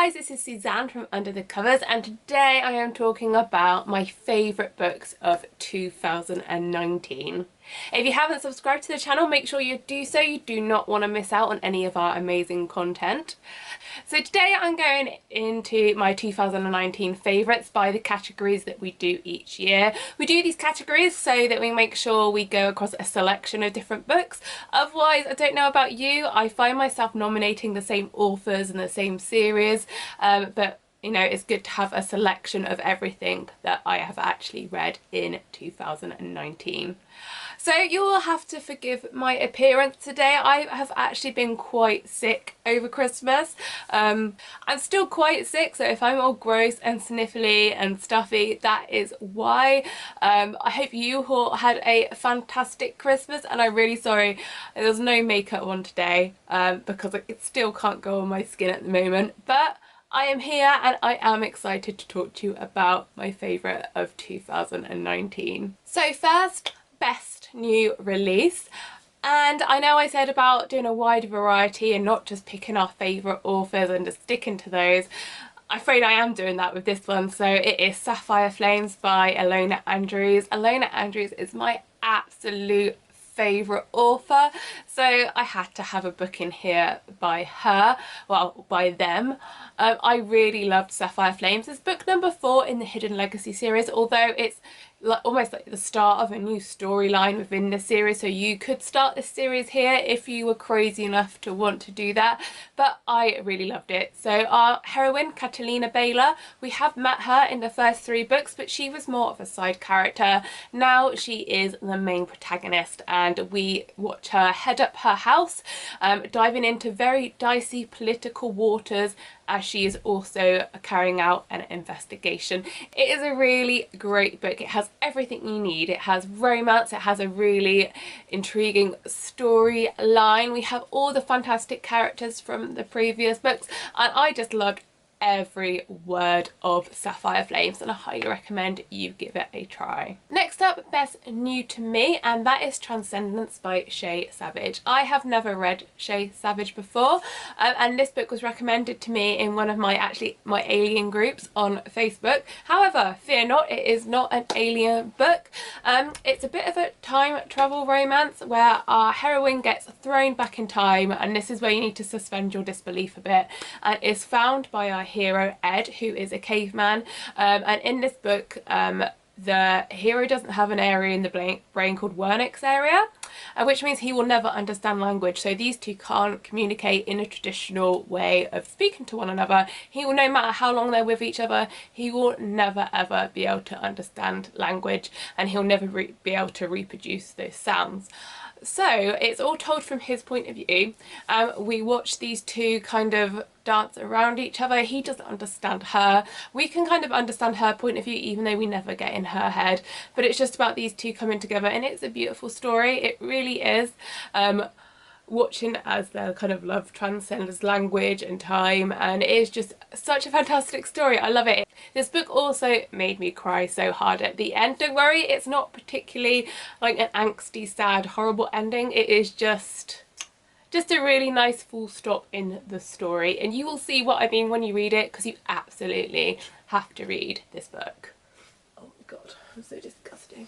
guys, this is Suzanne from Under the Covers, and today I am talking about my favourite books of 2019. If you haven't subscribed to the channel, make sure you do so. You do not want to miss out on any of our amazing content. So today I'm going into my 2019 favourites by the categories that we do each year. We do these categories so that we make sure we go across a selection of different books. Otherwise, I don't know about you, I find myself nominating the same authors and the same series, but you know, it's good to have a selection of everything that I have actually read in 2019. So you will have to forgive my appearance today. I have actually been quite sick over Christmas. I'm still quite sick, so if I'm all gross and sniffly and stuffy, that is why. I hope you all had a fantastic Christmas, and I'm really sorry there's no makeup on today because it still can't go on my skin at the moment, but I am here and I am excited to talk to you about my favourite of 2019. So first, best new release. And I know I said about doing a wide variety and not just picking our favourite authors and just sticking to those. I'm afraid I am doing that with this one. So it is Sapphire Flames by Ilona Andrews. Ilona Andrews is my absolute favourite author, so I had to have a book in here by her, well, by them. I really loved Sapphire Flames. It's book number 4 in the Hidden Legacy series, although it's almost like the start of a new storyline within the series, so you could start this series here if you were crazy enough to want to do that, but I really loved it. So our heroine, Catalina Baylor, we have met her in the first 3 books, but she was more of a side character. Now she is the main protagonist, and we watch her head up her house, diving into very dicey political waters as she is also carrying out an investigation. It is a really great book. It has everything you need. It has romance, it has a really intriguing storyline. We have all the fantastic characters from the previous books, and I just loved every word of Sapphire Flames, and I highly recommend you give it a try. Next up, best new to me, and that is Transcendence by Shay Savage. I have never read Shay Savage before, and this book was recommended to me in one of my alien groups on Facebook. However, fear not, it is not an alien book. It's a bit of a time travel romance where our heroine gets thrown back in time, and this is where you need to suspend your disbelief a bit, and is found by our hero Ed, who is a caveman, and in this book the hero doesn't have an area in the brain called Wernicke's area, which means he will never understand language, so these two can't communicate in a traditional way of speaking to one another. He will, no matter how long they're with each other, he will never ever be able to understand language, and he'll never be able to reproduce those sounds. So it's all told from his point of view. We watch these two kind of dance around each other. He doesn't understand her. We can kind of understand her point of view even though we never get in her head. But it's just about these two coming together, and it's a beautiful story. It really is. Watching as their kind of love transcends language and time, and it is just such a fantastic story. I love it. This book also made me cry so hard at the end. Don't worry, it's not particularly like an angsty, sad, horrible ending. It is just a really nice full stop in the story, and you will see what I mean when you read it, because you absolutely have to read this book. Oh my god, I'm so disgusting.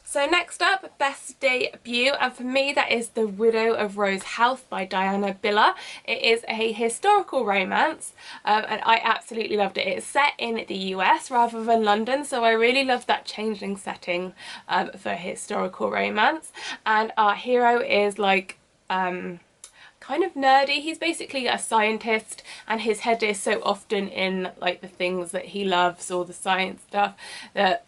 So next up, best debut, and for me that is The Widow of Rose House by Diana Biller. It is a historical romance, and I absolutely loved it. It's set in the US rather than London, so I really loved that changeling setting for historical romance. And our hero is like kind of nerdy. He's basically a scientist, and his head is so often in like the things that he loves or the science stuff that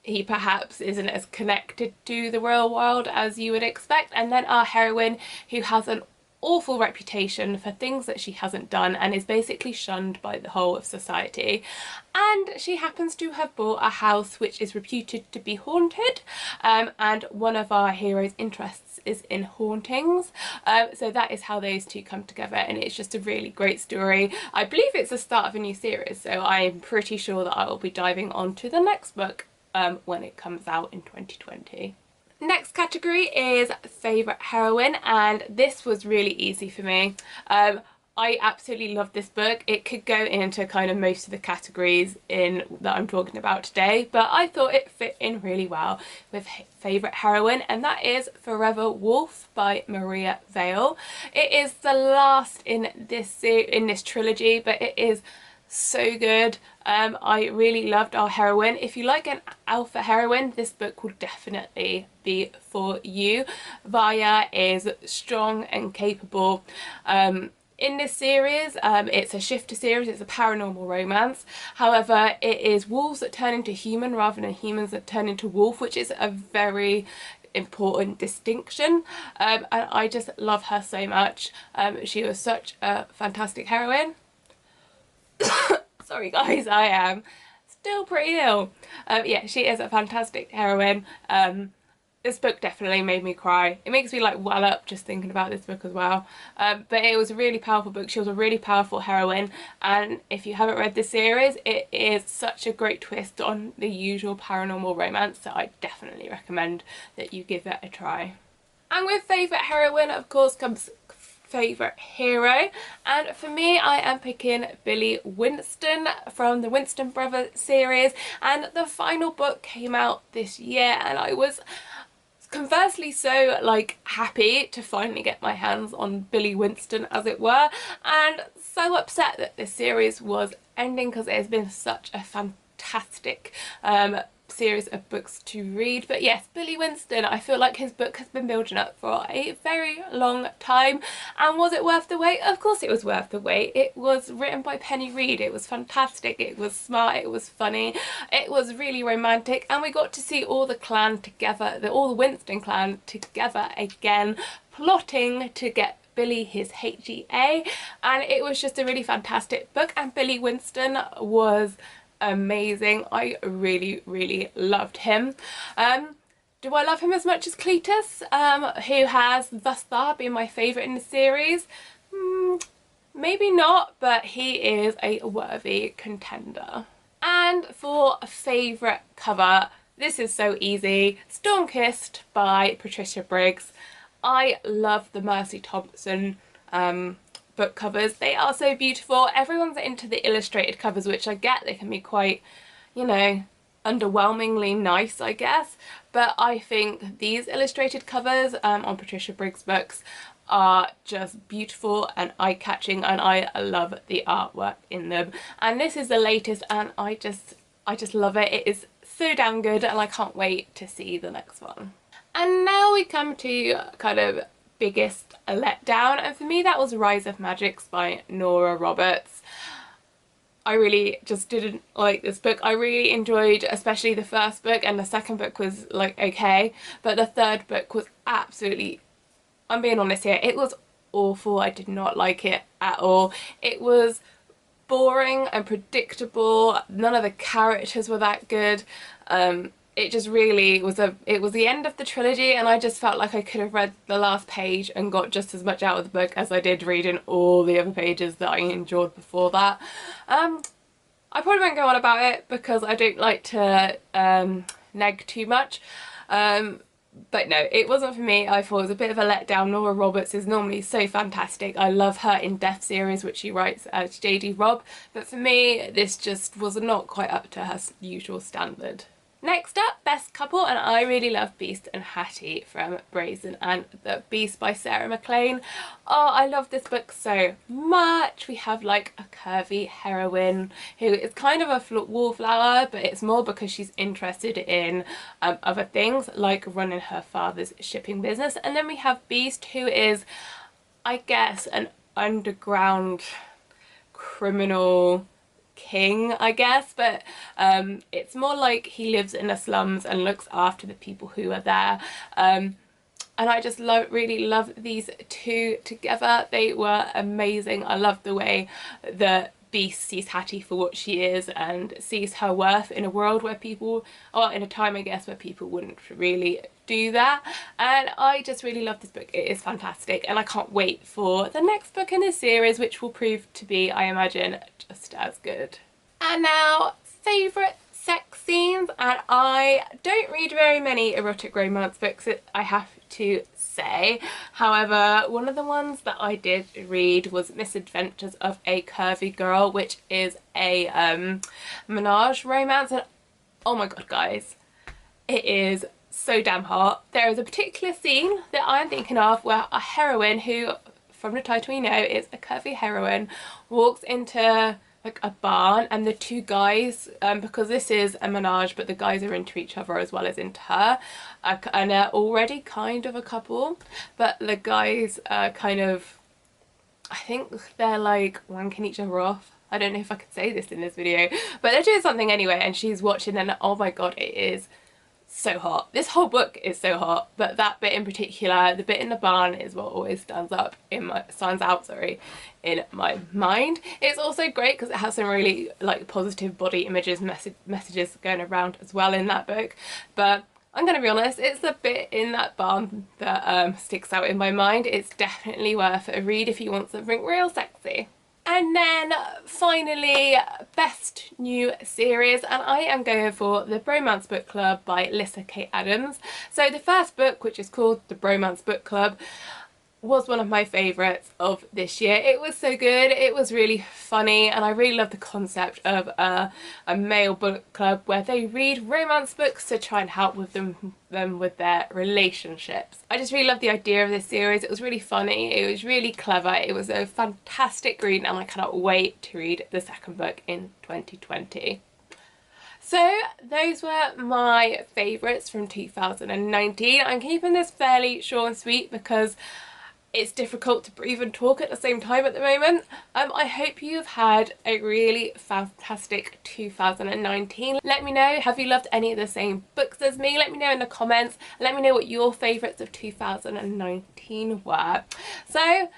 he perhaps isn't as connected to the real world as you would expect. And then our heroine, who has an awful reputation for things that she hasn't done and is basically shunned by the whole of society, and she happens to have bought a house which is reputed to be haunted, and one of our hero's interests is in hauntings, so that is how those two come together, and it's just a really great story. I believe it's the start of a new series, so I'm pretty sure that I will be diving on to the next book when it comes out in 2020. Next category is favourite heroine, and this was really easy for me. I absolutely love this book. It could go into kind of most of the categories that I'm talking about today, but I thought it fit in really well with favourite heroine, and that is Forever Wolf by Maria Vale. It is the last in this trilogy, but it is so good. I really loved our heroine. If you like an alpha heroine, this book will definitely be for you. Vaya is strong and capable. In this series, it's a shifter series, it's a paranormal romance. However, it is wolves that turn into human rather than humans that turn into wolf, which is a very important distinction, and I just love her so much. She was such a fantastic heroine. Sorry guys, I am still pretty ill. Yeah, she is a fantastic heroine. This book definitely made me cry. It makes me like well up just thinking about this book as well. But it was a really powerful book. She was a really powerful heroine, and if you haven't read this series, it is such a great twist on the usual paranormal romance, so I definitely recommend that you give it a try. And with favourite heroine, of course, comes favourite hero, and for me I am picking Billy Winston from the Winston Brothers series, and the final book came out this year, and I was conversely so like happy to finally get my hands on Billy Winston, as it were, and so upset that this series was ending because it has been such a fantastic series of books to read. But yes, Billy Winston, I feel like his book has been building up for a very long time, and was it worth the wait? Of course it was worth the wait. It was written by Penny Reid, it was fantastic, it was smart, it was funny, it was really romantic, and we got to see all the clan together, all the Winston clan together again, plotting to get Billy his HEA, and it was just a really fantastic book, and Billy Winston was amazing. I really loved him. Do I love him as much as Cletus, who has thus far been my favourite in the series? Maybe not, but he is a worthy contender. And for a favourite cover, this is so easy. Stormkissed by Patricia Briggs. I love the Mercy Thompson book covers. They are so beautiful. Everyone's into the illustrated covers, which I get, they can be quite, you know, underwhelmingly nice, I guess, but I think these illustrated covers on Patricia Briggs books are just beautiful and eye-catching, and I love the artwork in them, and this is the latest, and I just love it. It is so damn good, and I can't wait to see the next one. And now we come to kind of biggest letdown, and for me that was Rise of Magics by Nora Roberts. I really just didn't like this book. I really enjoyed especially the first book, and the second book was like okay, but the third book was absolutely, I'm being honest here, it was awful. I did not like it at all. It was boring and predictable. None of the characters were that good. It just really was it was the end of the trilogy, and I just felt like I could have read the last page and got just as much out of the book as I did reading all the other pages that I enjoyed before that. I probably won't go on about it because I don't like to neg too much, but no, it wasn't for me. I thought it was a bit of a letdown. Nora Roberts is normally so fantastic. I love her In Death series, which she writes as JD Robb, but for me this just was not quite up to her usual standard. Next up, best couple, and I really love Beast and Hattie from Brazen and the Beast by Sarah MacLean. Oh, I love this book so much. We have like a curvy heroine who is kind of a wallflower, but it's more because she's interested in other things like running her father's shipping business. And then we have Beast, who is, I guess, an underground criminal king, I guess, but it's more like he lives in the slums and looks after the people who are there, and I just really love these two together. They were amazing. I love the way that Beast sees Hattie for what she is and sees her worth in a world where people, or in a time I guess where people wouldn't really do that, and I just really love this book. It is fantastic, and I can't wait for the next book in this series, which will prove to be, I imagine, just as good. And now favourite sex scenes, and I don't read very many erotic romance books, I have to say. However, one of the ones that I did read was Misadventures of a Curvy Girl, which is a menage romance, and oh my god guys, it is so damn hot. There is a particular scene that I'm thinking of where a heroine, who from the title you know is a curvy heroine, walks into like a barn, and the two guys, because this is a menage but the guys are into each other as well as into her, and they're already kind of a couple, but the guys are kind of, I think they're like wanking each other off. I don't know if I could say this in this video, but they're doing something anyway, and she's watching, and oh my god, it is so hot. This whole book is so hot, but that bit in particular, the bit in the barn, is what always stands out in my mind. It's also great because it has some really like positive body images, messages going around as well in that book, but I'm gonna be honest, it's the bit in that barn that sticks out in my mind. It's definitely worth a read if you want something real sexy. And then finally, best new series, and I am going for The Bromance Book Club by Lyssa Kay Adams. So the first book, which is called The Bromance Book Club, was one of my favourites of this year. It was so good, it was really funny, and I really love the concept of a male book club where they read romance books to try and help with them with their relationships. I just really love the idea of this series. It was really funny, it was really clever, it was a fantastic read, and I cannot wait to read the second book in 2020. So those were my favourites from 2019. I'm keeping this fairly short and sweet because it's difficult to breathe and talk at the same time at the moment. I hope you've had a really fantastic 2019. Let me know, have you loved any of the same books as me? Let me know in the comments. Let me know what your favourites of 2019 were. So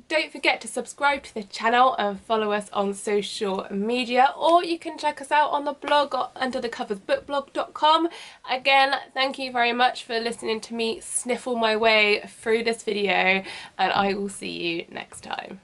don't forget to subscribe to the channel and follow us on social media, or you can check us out on the blog under the covers bookblog.com. Again, thank you very much for listening to me sniffle my way through this video, and I will see you next time.